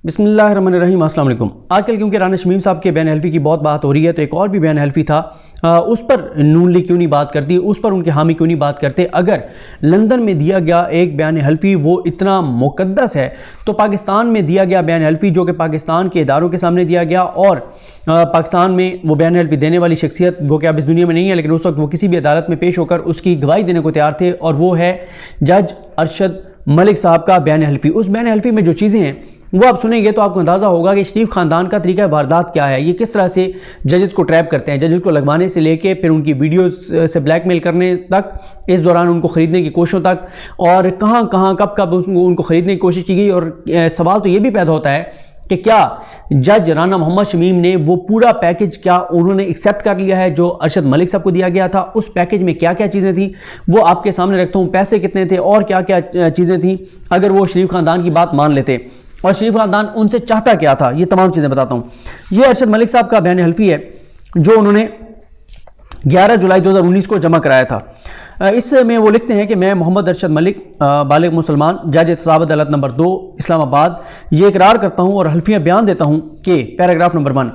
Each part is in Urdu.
بسم اللہ الرحمن الرحیم، السلام علیکم۔ آج کل کیونکہ رانا شمیم صاحب کے بیان حلفی کی بہت بات ہو رہی ہے، تو ایک اور بھی بیان حلفی تھا، اس پر نون لیگ کیوں نہیں بات کرتی، اس پر ان کے حامی کیوں نہیں بات کرتے؟ اگر لندن میں دیا گیا ایک بیان حلفی وہ اتنا مقدس ہے تو پاکستان میں دیا گیا بیان حلفی جو کہ پاکستان کے اداروں کے سامنے دیا گیا، اور پاکستان میں وہ بیان حلفی دینے والی شخصیت وہ کہ اب اس دنیا میں نہیں ہے، لیکن اس وقت وہ کسی بھی عدالت میں پیش ہو کر اس کی گواہی دینے کو تیار تھے، اور وہ ہے جج ارشد ملک صاحب کا بیان حلفی۔ اس بیان حلفی میں جو چیزیں ہیں وہ آپ سنیں گے تو آپ کو اندازہ ہوگا کہ شریف خاندان کا طریقہ واردات کیا ہے، یہ کس طرح سے ججز کو ٹریپ کرتے ہیں، ججز کو لگوانے سے لے کے پھر ان کی ویڈیوز سے بلیک میل کرنے تک، اس دوران ان کو خریدنے کی کوششوں تک، اور کہاں کہاں کب کب ان کو خریدنے کی کوشش کی گئی۔ اور سوال تو یہ بھی پیدا ہوتا ہے کہ کیا جج رانا محمد شمیم نے وہ پورا پیکج کیا انہوں نے ایکسیپٹ کر لیا ہے جو ارشد ملک صاحب کو دیا گیا تھا؟ اس پیکج میں کیا کیا چیزیں تھیں وہ آپ کے سامنے رکھتا ہوں، پیسے کتنے تھے اور کیا کیا چیزیں تھیں اگر وہ شریف خاندان کی بات مان لیتے، اور شریف خاندان ان سے چاہتا کیا تھا، یہ تمام چیزیں بتاتا ہوں۔ یہ ارشد ملک صاحب کا بیان حلفی ہے جو انہوں نے 11 جولائی 2019 کو جمع کرایا تھا۔ اس میں وہ لکھتے ہیں کہ میں محمد ارشد ملک، بالغ مسلمان، جج احتساب عدالت نمبر 2 اسلام آباد، یہ اقرار کرتا ہوں اور حلفیہ بیان دیتا ہوں کہ پیراگراف نمبر 1،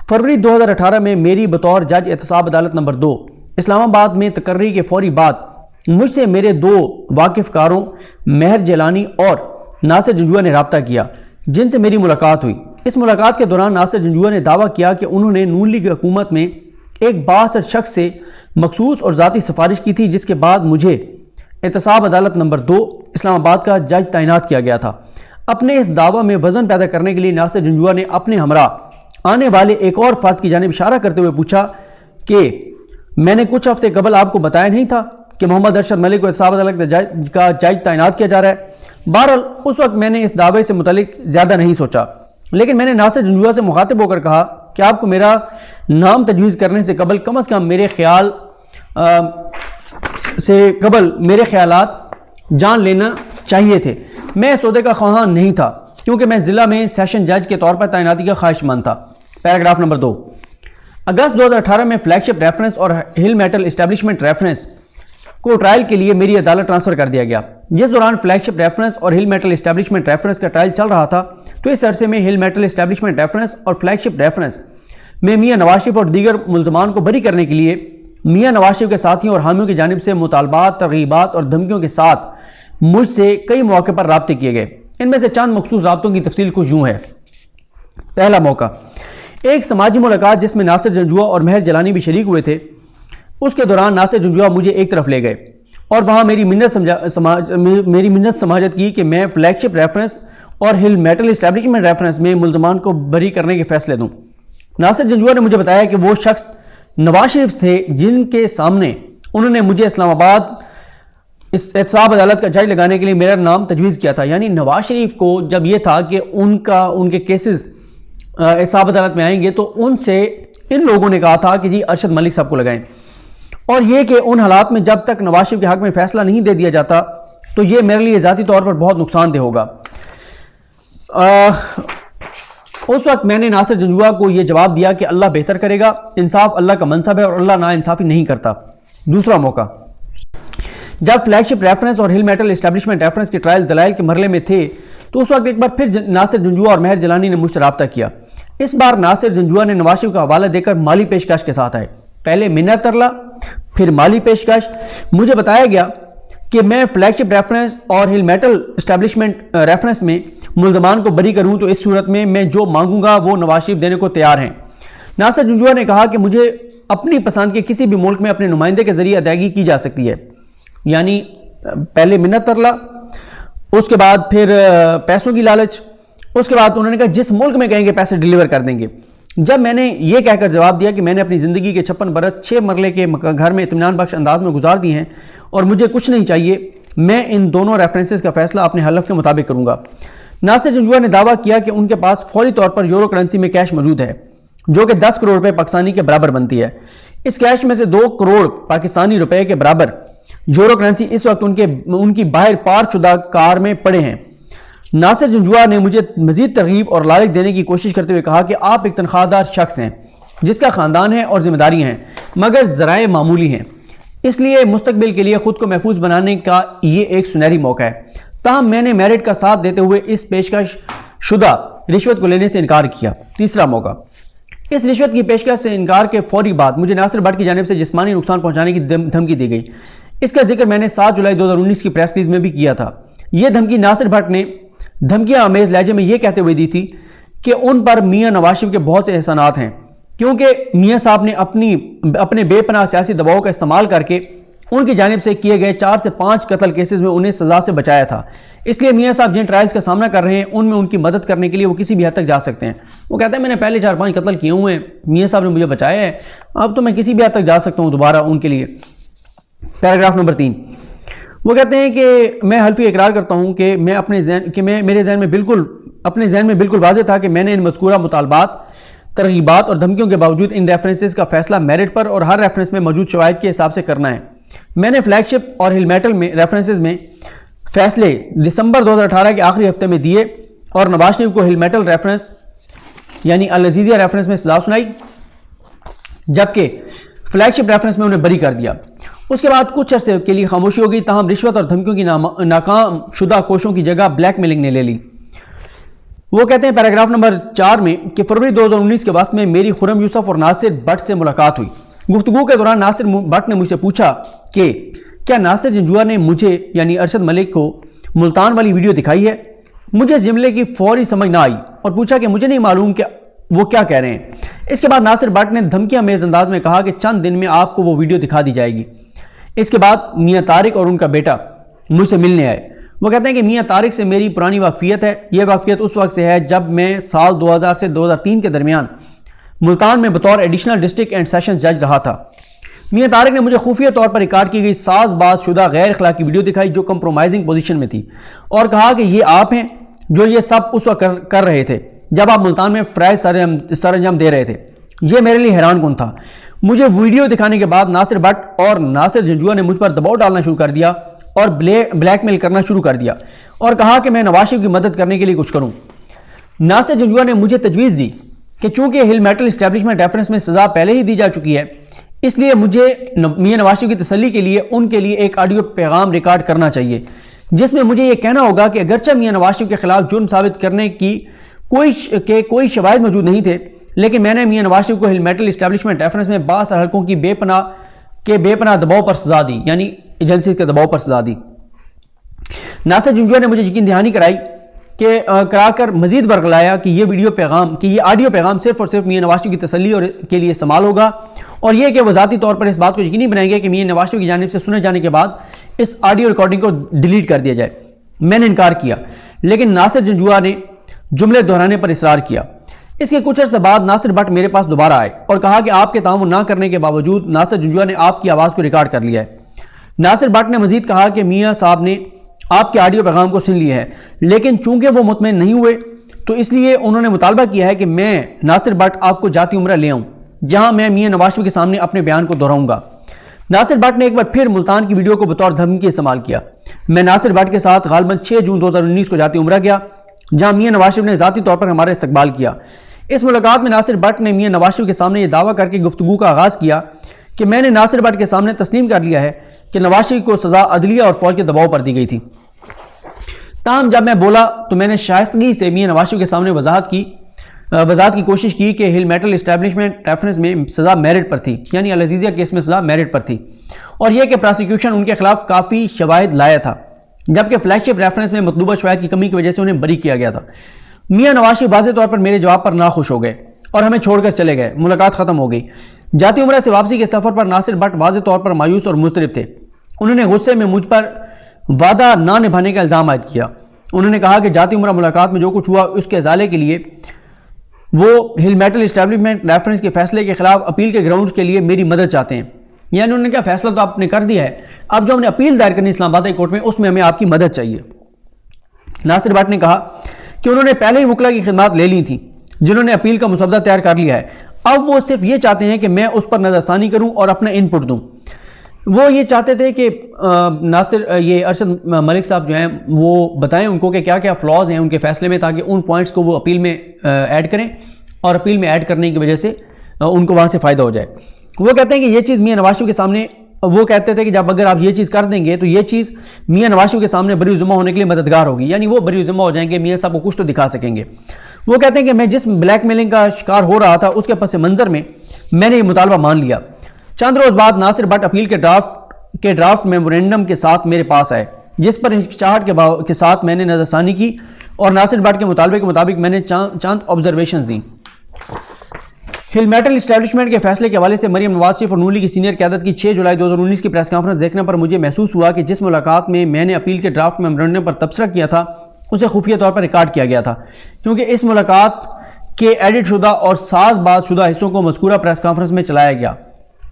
فروری 2018 میں میری بطور جج احتساب عدالت نمبر 2 اسلام آباد میں تقرری کے فوری بعد مجھ سے میرے 2 واقف کاروں مہر جیلانی اور ناصر جنجوعہ نے رابطہ کیا جن سے میری ملاقات ہوئی۔ اس ملاقات کے دوران ناصر جنجوعہ نے دعویٰ کیا کہ انہوں نے نون لیگ حکومت میں ایک بااثر شخص سے مخصوص اور ذاتی سفارش کی تھی، جس کے بعد مجھے احتساب عدالت نمبر 2 اسلام آباد کا جج تعینات کیا گیا تھا۔ اپنے اس دعویٰ میں وزن پیدا کرنے کے لیے ناصر جنجوعہ نے اپنے ہمراہ آنے والے ایک اور فرد کی جانب اشارہ کرتے ہوئے پوچھا کہ میں نے کچھ ہفتے قبل آپ کو بتایا نہیں تھا کہ محمد ارشد ملک کو احتساب عدالت کا جج تعینات کیا جا رہا ہے؟ بہرحال اس وقت میں نے اس دعوے سے متعلق زیادہ نہیں سوچا، لیکن میں نے ناصر جنجوعہ سے مخاطب ہو کر کہا کہ آپ کو میرا نام تجویز کرنے سے قبل کم از کم میرے خیالات جان لینا چاہیے تھے۔ میں اس عہدے کا خواہاں نہیں تھا کیونکہ میں ضلع میں سیشن جج کے طور پر تعیناتی کا خواہش مند تھا۔ پیراگراف نمبر 2، اگست 2018 میں فلیگ شپ ریفرنس اور ہل میٹل اسٹیبلشمنٹ ریفرنس کو ٹرائل کے لیے میری عدالت ٹرانسفر کر دیا گیا۔ جس دوران فلیگ شپ ریفرنس اور ہل میٹل اسٹیبلشمنٹ ریفرنس کا ٹرائل چل رہا تھا تو اس عرصے میں ہل میٹل اسٹیبلشمنٹ ریفرنس اور فلیگ شپ ریفرنس میں میاں نواز شریف اور دیگر ملزمان کو بری کرنے کے لیے میاں نواز شریف کے ساتھیوں اور حامیوں کی جانب سے مطالبات، ترغیبات اور دھمکیوں کے ساتھ مجھ سے کئی مواقع پر رابطے کیے گئے۔ ان میں سے چند مخصوص رابطوں کی تفصیل کچھ یوں ہے۔ پہلا موقع، ایک سماجی ملاقات جس میں ناصر جنجوعہ اور مہر جیلانی بھی شریک ہوئے تھے۔ اس کے دوران ناصر جنجوعہ مجھے ایک طرف لے گئے اور وہاں میری منت سماجت کی کہ میں فلیگ شپ ریفرنس اور ہل میٹل اسٹیبلشمنٹ ریفرنس میں ملزمان کو بری کرنے کے فیصلے دوں۔ ناصر جنجوعہ نے مجھے بتایا کہ وہ شخص نواز شریف تھے جن کے سامنے انہوں نے مجھے اسلام آباد احتساب عدالت کا جج لگانے کے لیے میرا نام تجویز کیا تھا۔ یعنی نواز شریف کو جب یہ تھا کہ ان کے کیسز احتساب عدالت میں آئیں گے تو ان سے ان لوگوں نے کہا تھا کہ جی ارشد ملک صاحب کو لگائیں، اور یہ کہ ان حالات میں جب تک نواز شریف کے حق میں فیصلہ نہیں دے دیا جاتا تو یہ میرے لیے ذاتی طور پر بہت نقصان دہ ہوگا۔ اس وقت میں نے ناصر جنجوعہ کو یہ جواب دیا کہ اللہ بہتر کرے گا، انصاف اللہ کا منصب ہے اور اللہ نا انصافی نہیں کرتا۔ دوسرا موقع، جب فلیگ شپ ریفرنس اور ہل میٹل اسٹیبلشمنٹ ریفرنس کے ٹرائل دلائل کے مرحلے میں تھے تو اس وقت ایک بار پھر ناصر جنجوعہ اور مہر جیلانی نے مجھ سے رابطہ کیا۔ اس بار ناصر جنجوعہ نے نواز شریف کا حوالہ دے کر مالی پیشکش کے ساتھ آئے، پہلے منت ترلا پھر مالی پیشکش۔ مجھے بتایا گیا کہ میں فلیگ شپ ریفرنس اور ہل میٹل اسٹیبلشمنٹ ریفرنس میں ملزمان کو بری کروں تو اس صورت میں جو مانگوں گا وہ نواز شریف دینے کو تیار ہیں۔ ناصر جنجوعہ نے کہا کہ مجھے اپنی پسند کے کسی بھی ملک میں اپنے نمائندے کے ذریعے ادائیگی کی جا سکتی ہے، یعنی پہلے منت ترلا، اس کے بعد پھر پیسوں کی لالچ، اس کے بعد انہوں نے کہا جس ملک میں کہیں گے پیسے ڈیلیور کر دیں گے۔ جب میں نے یہ کہہ کر جواب دیا کہ میں نے اپنی زندگی کے 56 برس 6 مرلے کے گھر میں اطمینان بخش انداز میں گزار دی ہیں اور مجھے کچھ نہیں چاہیے، میں ان دونوں ریفرنسز کا فیصلہ اپنے حلف کے مطابق کروں گا۔ ناصر جنجوعہ نے دعویٰ کیا کہ ان کے پاس فوری طور پر یورو کرنسی میں کیش موجود ہے جو کہ 10 کروڑ روپے پاکستانی کے برابر بنتی ہے۔ اس کیش میں سے 2 کروڑ پاکستانی روپے کے برابر یورو کرنسی اس وقت ان کی باہر پارک شدہ کار میں پڑے ہیں۔ ناصر جنجوعہ نے مجھے مزید ترغیب اور لالچ دینے کی کوشش کرتے ہوئے کہا کہ آپ ایک تنخواہ دار شخص ہیں جس کا خاندان ہے اور ذمہ داریاں ہیں، مگر ذرائع معمولی ہیں، اس لیے مستقبل کے لیے خود کو محفوظ بنانے کا یہ ایک سنہری موقع ہے۔ تاہم میں نے میرٹ کا ساتھ دیتے ہوئے اس پیشکش شدہ رشوت کو لینے سے انکار کیا۔ تیسرا موقع، اس رشوت کی پیشکش سے انکار کے فوری بعد مجھے ناصر بٹ کی جانب سے جسمانی نقصان پہنچانے کی دھمکی دی گئی۔ اس کا ذکر میں نے 7 جولائی 2019 کی پریس ریلیز میں بھی کیا تھا۔ یہ دھمکی ناصر بٹ نے دھمکیاں آمیز لہجے میں یہ کہتے ہوئے دی تھی کہ ان پر میاں نواز شریف کے بہت سے احسانات ہیں، کیونکہ میاں صاحب نے اپنے بے پناہ سیاسی دباؤ کا استعمال کر کے ان کی جانب سے کیے گئے 4 سے 5 قتل کیسز میں انہیں سزا سے بچایا تھا۔ اس لیے میاں صاحب جن ٹرائلز کا سامنا کر رہے ہیں ان میں ان کی مدد کرنے کے لیے وہ کسی بھی حد تک جا سکتے ہیں۔ وہ کہتے ہیں میں نے پہلے 4-5 قتل کیے ہوئے ہیں، میاں صاحب نے مجھے بچایا ہے، اب تو میں کسی بھی حد تک جا سکتا ہوں دوبارہ ان کے لیے۔ پیراگراف نمبر 3، وہ کہتے ہیں کہ میں حلفی اقرار کرتا ہوں کہ میرے ذہن میں بالکل واضح تھا کہ میں نے ان مذکورہ مطالبات، ترغیبات اور دھمکیوں کے باوجود ان ریفرنسز کا فیصلہ میرٹ پر اور ہر ریفرنس میں موجود شواہد کے حساب سے کرنا ہے۔ میں نے فلیگ شپ اور ہل میٹل میں ریفرنسز میں فیصلے دسمبر 2018 کے آخری ہفتے میں دیے اور نواز شریف کو ہل میٹل ریفرنس یعنی العزیزیہ ریفرنس میں سزا سنائی، جبکہ فلیگ شپ ریفرنس میں انہیں بری کر دیا۔ اس کے بعد کچھ عرصے کے لیے خاموشی ہو گئی، تاہم رشوت اور دھمکیوں کی ناکام شدہ کوششوں کی جگہ بلیک میلنگ نے لے لی۔ وہ کہتے ہیں پیراگراف نمبر 4 میں کہ فروری 2019 کے وسط میں میری خرم یوسف اور ناصر بٹ سے ملاقات ہوئی۔ گفتگو کے دوران ناصر بٹ نے مجھ سے پوچھا کہ کیا ناصر جنجوعہ نے مجھے یعنی ارشد ملک کو ملتان والی ویڈیو دکھائی ہے؟ مجھے اس جملے کی فوری سمجھ نہ آئی اور پوچھا کہ مجھے نہیں معلوم کہ وہ کیا کہہ رہے ہیں۔ اس کے بعد ناصر بٹ نے دھمکیاں میز انداز میں کہا کہ چند دن میں آپ کو وہ ویڈیو دکھا دی جائے گی۔ اس کے بعد میاں طارق اور ان کا بیٹا مجھ سے ملنے آئے۔ وہ کہتے ہیں کہ میاں طارق سے میری پرانی واقفیت ہے۔ یہ واقفیت اس وقت سے ہے جب میں سال 2000 سے 2003 کے درمیان ملتان میں بطور ایڈیشنل ڈسٹرکٹ اینڈ سیشنز جج رہا تھا۔ میاں طارق نے مجھے خفیہ طور پر ریکارڈ کی گئی ساز باز شدہ غیر اخلاقی ویڈیو دکھائی جو کمپرومائزنگ پوزیشن میں تھی، اور کہا کہ یہ آپ ہیں جو یہ سب اس وقت کر رہے تھے جب آپ ملتان میں فرائض سر انجام دے رہے تھے۔ یہ میرے لیے حیران کن تھا۔ مجھے ویڈیو دکھانے کے بعد ناصر بٹ اور ناصر جنجوعہ نے مجھ پر دباؤ ڈالنا شروع کر دیا اور بلیک میل کرنا شروع کر دیا اور کہا کہ میں نواز شریف کی مدد کرنے کے لیے کچھ کروں۔ ناصر جنجوعہ نے مجھے تجویز دی کہ چونکہ ہل میٹل اسٹیبلشمنٹ ریفرنس میں سزا پہلے ہی دی جا چکی ہے، اس لیے مجھے میاں نواز شریف کی تسلی کے لیے ان کے لیے ایک آڈیو پیغام ریکارڈ کرنا چاہیے جس میں مجھے یہ کہنا ہوگا کہ اگرچہ میاں نواز شریف کے خلاف جرم ثابت کرنے کی کوئی شواہد موجود نہیں تھے، لیکن میں نے میاں نواز شریف کو ہل میٹل اسٹیبلشمنٹ ریفرنس میں بعض حلقوں کی بے پناہ دباؤ پر سزا دی، یعنی ایجنسی کے دباؤ پر سزا دی۔ ناصر جنجوعہ نے مجھے یقین دہانی کرا کر مزید ورگلایا کہ یہ آڈیو پیغام صرف اور صرف میاں نواز شریف کی تسلی کے لیے استعمال ہوگا، اور یہ کہ وہ ذاتی طور پر اس بات کو یقینی بنائیں گے کہ میاں نواز شریف کی جانب سے سنے جانے کے بعد اس آڈیو ریکارڈنگ کو ڈیلیٹ کر دیا جائے۔ میں نے انکار کیا، لیکن ناصر جنجوعہ نے جملے دہرانے پر اصرار کیا۔ اس کے کچھ عرصے بعد ناصر بٹ میرے پاس دوبارہ آئے اور کہا کہ آپ کے تعاون نہ کرنے کے باوجود ناصر جنجوعہ نے آپ کی آواز کو ریکارڈ کر لیا ہے۔ ناصر بٹ نے مزید کہا کہ میاں صاحب نے آپ کے آڈیو پیغام کو سن لیا ہے، لیکن چونکہ وہ مطمئن نہیں ہوئے تو اس لیے انہوں نے مطالبہ کیا ہے کہ میں ناصر بٹ آپ کو جاتی عمرہ لے آؤں جہاں میں میاں نواز شریف کے سامنے اپنے بیان کو دہراؤں گا۔ ناصر بٹ نے ایک بار پھر ملتان کی ویڈیو کو بطور دھمکی استعمال کیا۔ میں ناصر بٹ کے ساتھ غالباً 6 جون 2019 کو جاتی عمرہ گیا جہاں میاں نواز شریف نے ذاتی طور پر ہمارا استقبال کیا۔ اس ملاقات میں ناصر بٹ نے میاں نواز شریف کے سامنے یہ دعویٰ کر کے گفتگو کا آغاز کیا کہ میں نے ناصر بٹ کے سامنے تسلیم کر لیا ہے کہ نواز شریف کو سزا عدلیہ اور فوج کے دباؤ پر دی گئی تھی۔ تاہم جب میں بولا تو میں نے شائستگی سے میاں نواز شریف کے سامنے وضاحت کی کوشش کی کہ ہل میٹل اسٹیبلشمنٹ ریفرنس میں سزا میرٹ پر تھی، یعنی العزیزیہ کیس میں سزا میرٹ پر تھی، اور یہ کہ پراسیکیوشن ان کے خلاف کافی شواہد لایا تھا، جبکہ فلیگ شپ ریفرنس میں مطلوبہ شواہد کی کمی کی وجہ سے انہیں بری کیا گیا تھا۔ میاں نواز شریف واضح طور پر میرے جواب پر ناخوش ہو گئے اور ہمیں چھوڑ کر چلے گئے۔ ملاقات ختم ہو گئی۔ جاتی عمرہ سے واپسی کے سفر پر ناصر بٹ واضح طور پر مایوس اور مضطرب تھے۔ انہوں نے غصے میں مجھ پر وعدہ نہ نبھانے کا الزام عائد کیا۔ انہوں نے کہا کہ جاتی عمرہ ملاقات میں جو کچھ ہوا اس کے ازالے کے لیے وہ ہل میٹل اسٹیبلشمنٹ ریفرنس کے فیصلے کے خلاف اپیل کے گراؤنڈز کے لیے میری مدد چاہتے ہیں، یعنی انہوں نے کہا فیصلہ تو آپ نے کر دیا ہے، اب جو ہم نے اپیل دائر کرنی اسلام آباد کورٹ میں اس میں ہمیں آپ کی مدد چاہیے۔ ناصر بٹ نے کہا کہ انہوں نے پہلے ہی وکلا کی خدمات لے لی تھیں جنہوں نے اپیل کا مسودہ تیار کر لیا ہے، اب وہ صرف یہ چاہتے ہیں کہ میں اس پر نظر ثانی کروں اور اپنا ان پٹ دوں۔ وہ یہ چاہتے تھے کہ ارشد ملک صاحب جو ہیں وہ بتائیں ان کو کہ کیا کیا فلاز ہیں ان کے فیصلے میں، تاکہ ان پوائنٹس کو وہ اپیل میں ایڈ کریں اور اپیل میں ایڈ کرنے کی وجہ سے ان کو وہاں سے فائدہ ہو جائے۔ وہ کہتے ہیں کہ یہ چیز میاں نواز شریف کے سامنے وہ کہتے تھے کہ جب اگر آپ یہ چیز کر دیں گے تو یہ چیز میاں نواز شریف کے سامنے بری ذمہ ہونے کے لیے مددگار ہوگی، یعنی وہ بری ذمہ ہو جائیں گے، میاں صاحب کو کچھ تو دکھا سکیں گے۔ وہ کہتے ہیں کہ میں جس بلیک میلنگ کا شکار ہو رہا تھا اس کے پس منظر میں نے یہ مطالبہ مان لیا۔ چند روز بعد ناصر بٹ اپیل کے ڈرافٹ میمورینڈم کے ساتھ میرے پاس آئے، جس پر ہچکچاہٹ کے ساتھ میں نے نظر ثانی کی اور ناصر بٹ کے مطالبے کے مطابق میں نے چند آبزرویشنز دیں۔ ہل میٹل اسٹیبلشمنٹ کے فیصلے کے حوالے سے مریم نواز شریف اور نون لیگ کی سینئر قیادت کی 6 جولائی 2019 کی پریس کانفرنس دیکھنے پر مجھے محسوس ہوا کہ جس ملاقات میں نے اپیل کے ڈرافٹ میمورینڈم پر تبصرہ کیا تھا اسے خفیہ طور پر ریکارڈ کیا گیا تھا، کیونکہ اس ملاقات کے ایڈٹ شدہ اور ساز باز شدہ حصوں کو مذکورہ پریس کانفرنس میں چلایا گیا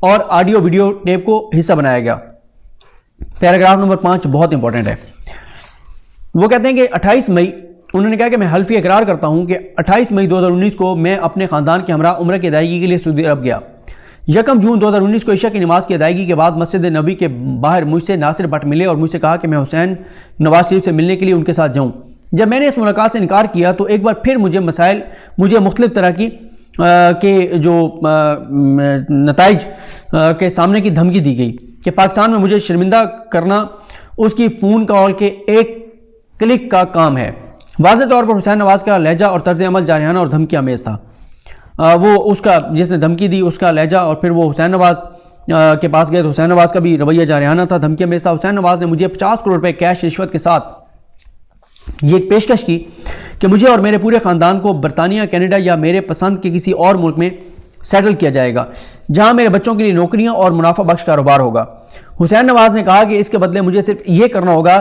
اور آڈیو ویڈیو ٹیپ کو حصہ بنایا گیا۔ پیراگراف نمبر 5 بہت امپورٹنٹ ہے۔ وہ کہتے ہیں کہ 28 مئی انہوں نے کہا کہ میں حلفی اقرار کرتا ہوں کہ 28 مئی 2019 کو میں اپنے خاندان کے ہمراہ عمرہ کی ادائیگی کے لیے سعودی عرب گیا۔ 1 جون 2019 کو عشاء کی نماز کی ادائیگی کے بعد مسجد نبوی کے باہر مجھ سے ناصر بٹ ملے اور مجھ سے کہا کہ میں حسین نواز شریف سے ملنے کے لیے ان کے ساتھ جاؤں۔ جب میں نے اس ملاقات سے انکار کیا تو ایک بار پھر مجھے مختلف طرح کی جو نتائج کے سامنے کی دھمکی دی گئی کہ پاکستان میں مجھے شرمندہ کرنا اس کی فون کال کے ایک کلک کا کام ہے۔ واضح طور پر حسین نواز کا لہجہ اور طرز عمل جارحانہ اور دھمکی آمیز تھا۔ وہ اس کا جس نے دھمکی دی اس کا لہجہ، اور پھر وہ حسین نواز کے پاس گئے تو حسین نواز کا بھی رویہ جارحانہ تھا، دھمکی آمیز تھا۔ حسین نواز نے مجھے 50 کروڑ روپے کیش رشوت کے ساتھ یہ ایک پیشکش کی کہ مجھے اور میرے پورے خاندان کو برطانیہ، کینیڈا یا میرے پسند کے کسی اور ملک میں سیٹل کیا جائے گا جہاں میرے بچوں کے لیے نوکریاں اور منافع بخش کاروبار ہوگا۔ حسین نواز نے کہا کہ اس کے بدلے مجھے صرف یہ کرنا ہوگا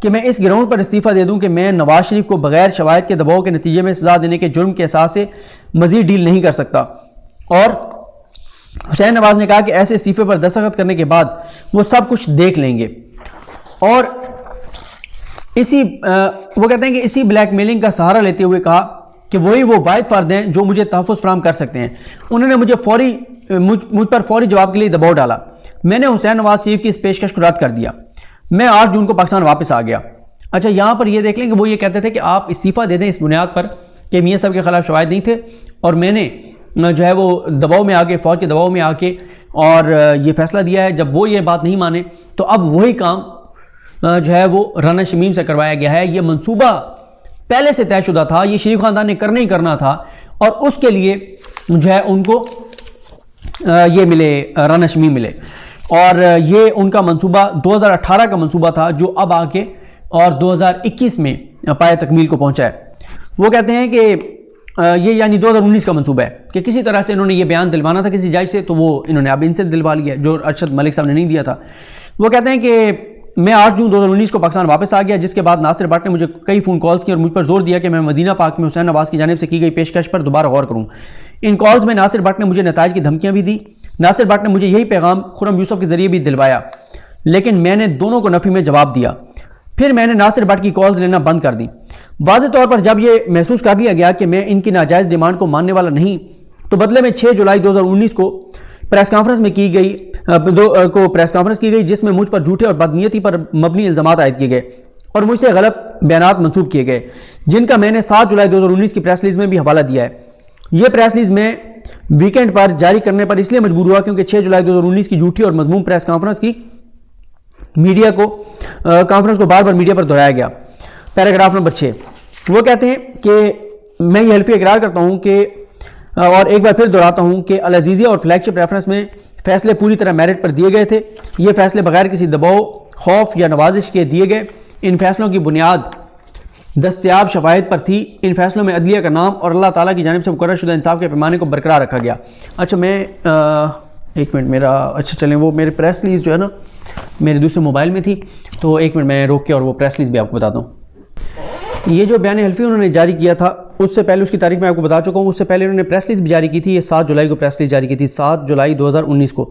کہ میں اس گراؤنڈ پر استعفیٰ دے دوں کہ میں نواز شریف کو بغیر شواہد کے دباؤ کے نتیجے میں سزا دینے کے جرم کے احساس سے مزید ڈیل نہیں کر سکتا، اور حسین نواز نے کہا کہ ایسے استعفے پر دستخط کرنے کے بعد وہ سب کچھ دیکھ لیں گے، اور وہ کہتے ہیں کہ اسی بلیک میلنگ کا سہارا لیتے ہوئے کہا کہ وہی وہ واحد فرد ہیں جو مجھے تحفظ فراہم کر سکتے ہیں۔ انہوں نے مجھ پر فوری جواب کے لیے دباؤ ڈالا۔ میں نے حسین نواز شریف کی اس پیشکش کو رد کر دیا۔ میں 8 جون کو پاکستان واپس آ گیا۔ اچھا، یہاں پر یہ دیکھ لیں کہ وہ یہ کہتے تھے کہ آپ استعفیٰ دے دیں اس بنیاد پر کہ میاں صاحب کے خلاف شواہد نہیں تھے، اور میں نے جو ہے وہ دباؤ میں آ کے، فوج کے دباؤ میں آ کے اور یہ فیصلہ دیا ہے۔ جب وہ یہ بات نہیں مانے تو اب وہی کام جو ہے وہ رانا شمیم سے کروایا گیا ہے۔ یہ منصوبہ پہلے سے طے شدہ تھا، یہ شریف خاندان نے کرنا ہی کرنا تھا، اور اس کے لیے جو ہے ان کو یہ ملے، رانا شمیم ملے، اور یہ ان کا منصوبہ 2018 کا منصوبہ تھا جو اب آ کے اور 2021 میں پائے تکمیل کو پہنچا ہے۔ وہ کہتے ہیں کہ یہ یعنی 2019 کا منصوبہ ہے کہ کسی طرح سے انہوں نے یہ بیان دلوانا تھا کسی جج سے، تو وہ انہوں نے اب ان سے دلوا لیا جو ارشد ملک صاحب نے نہیں دیا تھا۔ وہ کہتے ہیں کہ میں 8 جون 2019 کو پاکستان واپس آ گیا، جس کے بعد ناصر بٹ نے مجھے کئی فون کالز کی اور مجھ پر زور دیا کہ میں مدینہ پاک میں حسین نواز کی جانب سے کی گئی پیشکش پر دوبارہ غور کروں۔ ان کالز میں ناصر بٹ نے مجھے نتائج کی دھمکیاں بھی دی۔ ناصر بٹ نے مجھے یہی پیغام خرم یوسف کے ذریعے بھی دلوایا، لیکن میں نے دونوں کو نفی میں جواب دیا۔ پھر میں نے ناصر بٹ کی کالز لینا بند کر دی۔ واضح طور پر جب یہ محسوس کر لیا گیا کہ میں ان کی ناجائز ڈیمانڈ کو ماننے والا نہیں، تو بدلے میں 6 جولائی 2019 کو پریس کانفرنس کی گئی جس میں مجھ پر جھوٹے اور بدنیتی پر مبنی الزامات عائد کیے گئے اور مجھ سے غلط بیانات منسوب کیے گئے، جن کا میں نے 7 جولائی 2019 کی پریس ریلیز میں بھی حوالہ دیا ہے۔ یہ پریس ریلیز میں ویکینڈ پر جاری کرنے پر اس لیے مجبور ہوا کیونکہ 6 جولائی 2019 کی جھوٹی اور مذموم پریس کانفرنس کو بار بار میڈیا پر دہرایا گیا۔ پیراگراف نمبر 6 وہ کہتے ہیں کہ میں یہ حلفی اقرار کرتا ہوں کہ اور ایک بار پھر دہراتا ہوں کہ العزیزیہ اور فلیگ شپ ریفرنس میں فیصلے پوری طرح میرٹ پر دیے گئے تھے۔ یہ فیصلے بغیر کسی دباؤ، خوف یا نوازش کے دیے گئے۔ ان فیصلوں کی بنیاد دستیاب شواہد پر تھی۔ ان فیصلوں میں عدلیہ کا نام اور اللہ تعالیٰ کی جانب سے مقرر شدہ انصاف کے پیمانے کو برقرار رکھا گیا۔ اچھا میں ایک منٹ اچھا چلیں، وہ میرے پریس ریلیز جو ہے نا میرے دوسرے موبائل میں تھی، تو ایک منٹ میں روک کے اور وہ پریس ریلیز بھی آپ کو بتاتا ہوں۔ یہ جو بیان حلفی انہوں نے جاری کیا تھا اس سے پہلے، اس کی تاریخ میں آپ کو بتا چکا ہوں، اس سے پہلے انہوں نے پریس ریلیز بھی جاری کی تھی۔ یہ 7 جولائی کو پریس ریلیز جاری کی تھی، 7 جولائی 2019 کو۔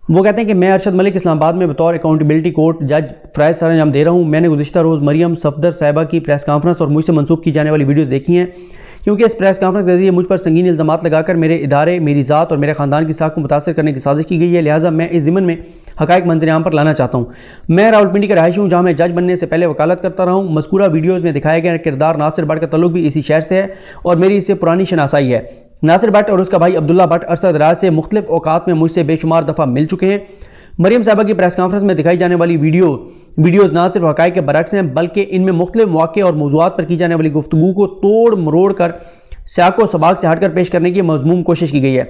وہ کہتے ہیں کہ میں ارشد ملک اسلام آباد میں بطور اکاؤنٹیبلٹی کورٹ جج فرائض سر انجام دے رہا ہوں۔ میں نے گزشتہ روز مریم صفدر صاحبہ کی پریس کانفرنس اور مجھ سے منسوب کی جانے والی ویڈیوز دیکھی ہیں، کیونکہ اس پریس کانفرنس کے ذریعے مجھ پر سنگین الزامات لگا کر میرے ادارے، میری ذات اور میرے خاندان کی ساکھ کو متاثر کرنے کی سازش کی گئی ہے، لہٰذا میں اس ضمن میں حقائق منظر عام پر لانا چاہتا ہوں۔ میں راولپنڈی کا رہائشی ہوں جہاں میں جج بننے سے پہلے وکالت کرتا رہا ہوں۔ مذکورہ ویڈیوز میں دکھائے گئے کردار ناصر بٹ کا تعلق بھی اسی شہر سے ہے اور میری اس سے پرانی شناسائی ہے۔ ناصر بٹ اور اس کا بھائی عبداللہ بٹ عرصہ دراز سے مختلف اوقات میں مجھ سے بے شمار دفعہ مل چکے ہیں۔ مریم صاحبہ کی پریس کانفرنس میں دکھائی جانے والی ویڈیوز نہ صرف حقائق کے برعکس ہیں بلکہ ان میں مختلف مواقع اور موضوعات پر کی جانے والی گفتگو کو توڑ مروڑ کر سیاق و سباق سے ہٹ کر پیش کرنے کی مضموم کوشش کی گئی ہے۔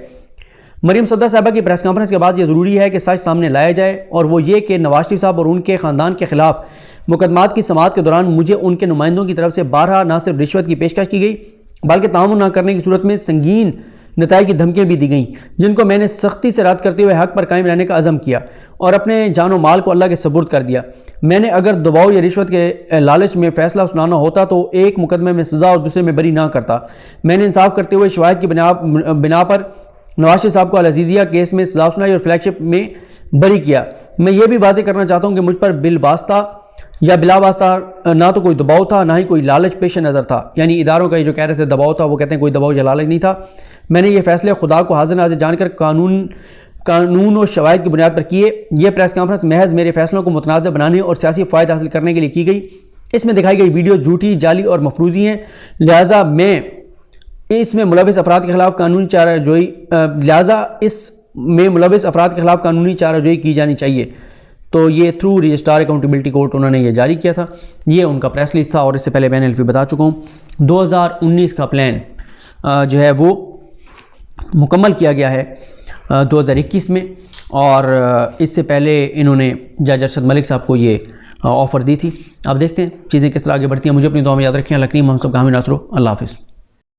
مریم صدر صاحبہ کی پریس کانفرنس کے بعد یہ ضروری ہے کہ سچ سامنے لایا جائے، اور وہ یہ کہ نواز شریف صاحب اور ان کے خاندان کے خلاف مقدمات کی سماعت کے دوران مجھے ان کے نمائندوں کی طرف سے بارہا نہ صرف رشوت کی پیشکش کی گئی بلکہ تعاون نہ کرنے کی صورت میں سنگین نتائج کی دھمکیاں بھی دی گئیں، جن کو میں نے سختی سے رد کرتے ہوئے حق پر قائم رہنے کا عزم کیا اور اپنے جان و مال کو اللہ کے سپرد کر دیا۔ میں نے اگر دباؤ یا رشوت کے لالچ میں فیصلہ سنانا ہوتا تو ایک مقدمے میں سزا اور دوسرے میں بری نہ کرتا۔ میں نے انصاف کرتے ہوئے شواہد کی بنا پر نواز شریف صاحب کو العزیزیہ کیس میں سزا سنائی اور فلیگ شپ میں بری کیا۔ میں یہ بھی واضح کرنا چاہتا ہوں کہ مجھ پر بالواسطہ یا بلا واسطہ نہ تو کوئی دباؤ تھا نہ ہی کوئی لالچ پیش نظر تھا، یعنی اداروں کا یہ جو کہہ رہے تھے دباؤ تھا، وہ کہتے ہیں کوئی دباؤ یا لالچ نہیں تھا۔ میں نے یہ فیصلے خدا کو حاضر ناظر جان کر قانون و شواہد کی بنیاد پر کیے۔ یہ پریس کانفرنس محض میرے فیصلوں کو متنازع بنانے اور سیاسی فائدہ حاصل کرنے کے لیے کی گئی۔ اس میں دکھائی گئی ویڈیوز جھوٹی، جعلی اور مفروضی ہیں، لہٰذا اس میں ملوث افراد کے خلاف قانونی چارہ جوئی کی جانی چاہیے۔ تو یہ تھرو رجسٹرار اکاؤنٹیبلٹی کورٹ انہوں نے یہ جاری کیا تھا، یہ ان کا پریس ریلیز تھا، اور اس سے پہلے بین الفی بتا چکا ہوں 2019 کا پلان جو ہے وہ مکمل کیا گیا ہے 2021 میں، اور اس سے پہلے انہوں نے جج ارشد ملک صاحب کو یہ آفر دی تھی۔ اب دیکھتے ہیں چیزیں کس طرح آگے بڑھتی ہیں۔ مجھے اپنی دعا میں یاد رکھیں۔ اللہ کریم ہم سب کا حامی ناصر ہو۔ اللہ حافظ۔